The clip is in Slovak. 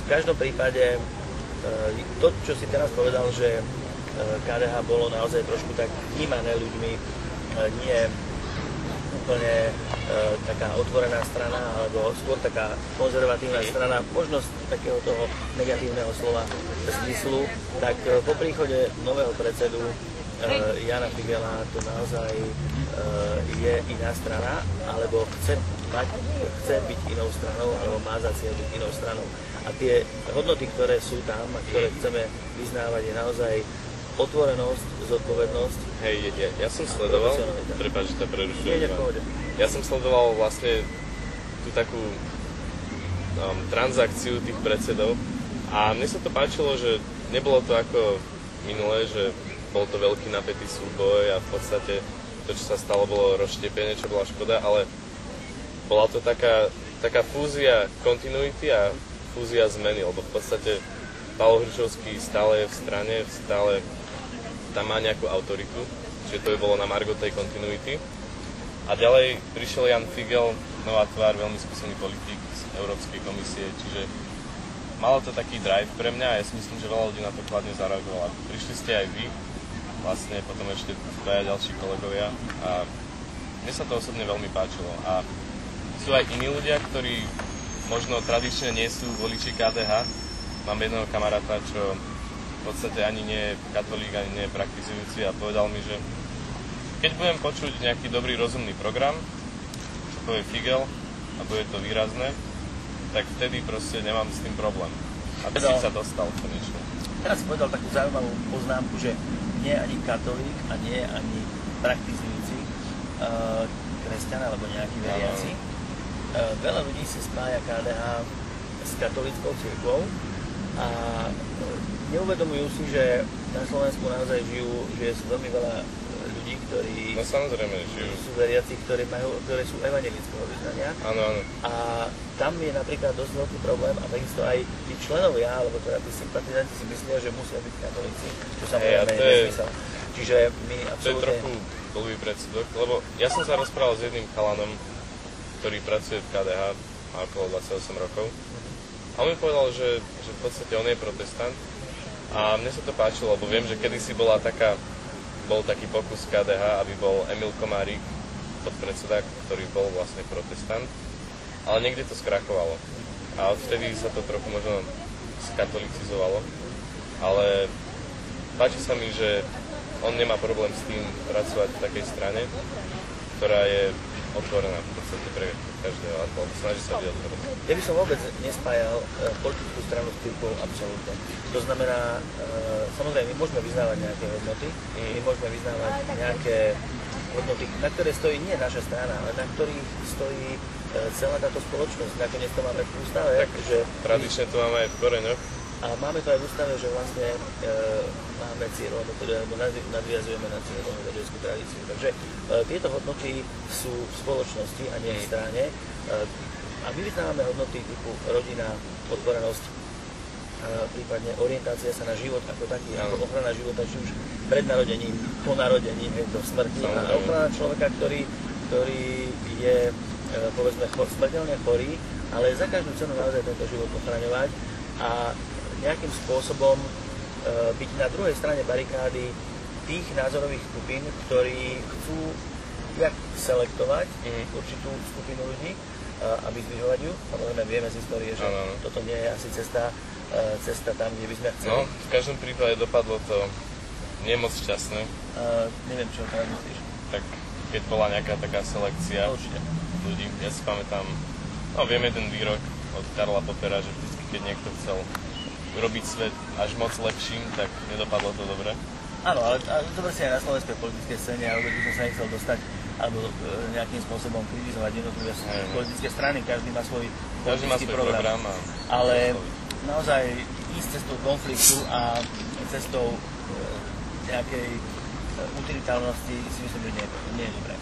v každom prípade to, čo si teraz povedal, že KDH bolo naozaj trošku tak vnímané ľuďmi, nie úplne taká otvorená strana, alebo skôr taká konzervatívna strana, možno z takého toho negatívneho slova zmyslu, tak po príchode nového predsedu Jana Figela to naozaj je iná strana, alebo chce byť inou stranou, alebo má za cieľ byť inou stranou. A tie hodnoty, ktoré sú tam a ktoré chceme vyznávať, je naozaj otvorenosť, zodpovednosť. Hej, ja som sledoval, prepáč, že to prerušujem. Ja som sledoval vlastne tú takú transakciu tých predsedov a mne sa to páčilo, že nebolo to ako minulé, že bol to veľký napätý súboj a v podstate to, čo sa stalo, bolo rozštiepené, čo bola škoda, ale bola to taká fúzia kontinuity a fúzia zmeny, lebo v podstate Paolo Hrušovský stále je v strane, stále tam má nejakú autoritu, čiže to by bolo na margo tej kontinuity. A ďalej prišiel Jan Figel, nová tvár, veľmi skúsený politik z Európskej komisie, čiže malo to taký drive pre mňa a ja si myslím, že veľa ľudí na to kladne zareagovalo. Prišli ste aj vy, vlastne potom ešte dvaja ďalší kolegovia a mne sa to osobne veľmi páčilo. A sú aj iní ľudia, ktorí možno tradične nie sú voliči KDH. Mám jedného kamaráta, čo v podstate ani nie je katolík, ani nie je praktizujúci a povedal mi, že keď budem počuť nejaký dobrý, rozumný program, čo povie Figel a bude to výrazné, tak vtedy proste nemám s tým problém. A ty si sa dostal konečne. Teraz si povedal takú zaujímavú poznámku, že nie je ani katolík a nie je ani praktizujúci kresťan alebo nejaký veriaci. Veľa ľudí si spája KDH s katolíckou cirkvou a neuvedomujú si, že na Slovensku naozaj žijú, že sú veľmi veľa ľudí, ktorí sú veriaci, ktorí sú evangelického vyznania. Áno, áno. A tam je napríklad dosť veľký problém a takisto aj tí členovia, alebo teda tí sympatizanti si myslia, že musia byť katolíci, čo samozrejme je nezmysel. Čiže my absolútne... To je trochu blbý predsudok, lebo ja som sa rozprával s jedným chalanom, ktorý pracuje v KDH, má okolo 28 rokov. A on mi povedal, že v podstate on je protestant. A mne sa to páčilo, lebo viem, že kedysi bol taký pokus KDH, aby bol Emil Komárik, podpredseda, ktorý bol vlastne protestant. Ale niekde to skrachovalo. A odvtedy sa to trochu možno skatolicizovalo. Ale páči sa mi, že on nemá problém s tým pracovať v takej strane, ktorá je otvorená v podstate pre každého a snaží sa byť otvorená. Ja by som vôbec nespájal politickú stranu s cirkvou absolútne. To znamená, samozrejme, my môžeme vyznávať nejaké hodnoty, my môžeme vyznávať nejaké hodnoty, na ktoré stojí nie naša strana, ale na ktorých stojí celá táto spoločnosť. Nakoniec to máme v ústave. Tak, že tradične to máme aj v koreňoch. A máme to aj v ústave, že vlastne máme cieľovú metódu, alebo nadviazujeme na cieľovú metodickú tradíciu. Takže tieto hodnoty sú v spoločnosti a nie v strane. A my vyznávame hodnoty typu rodina, podporenosť, prípadne orientácia sa na život ako taký, ako ochrana života, či už pred narodením, po narodení, do smrti. A ochrana človeka, ktorý je, povedzme, smrteľne chorý, ale za každú cenu naozaj tento život ochraňovať a nejakým spôsobom byť na druhej strane barikády tých názorových skupín, ktorí chcú jak selektovať určitú skupinu ľudí a vyzdvihovať ju. Samozrejme vieme z histórie, že toto nie je asi cesta tam, kde by sme chceli. No, v každom prípade dopadlo to nie moc šťastné. Neviem, čo teraz myslíš. Tak keď bola nejaká taká selekcia ľudí, ja si pamätám, vieme ten výrok od Karla Poppera, že vždy, keď niekto chcel urobiť svet až moc lepším, tak nedopadlo to dobre. Áno, ale dobre si aj na slovenskej politickej scéne, ale by som sa nechcel dostať alebo nejakým spôsobom kritizovať jednotlivé politické strany, každý má svoj politický program. Ale naozaj ísť cestou konfliktu a cestou nejakej utilitárnosti si myslím, že nie je dobré.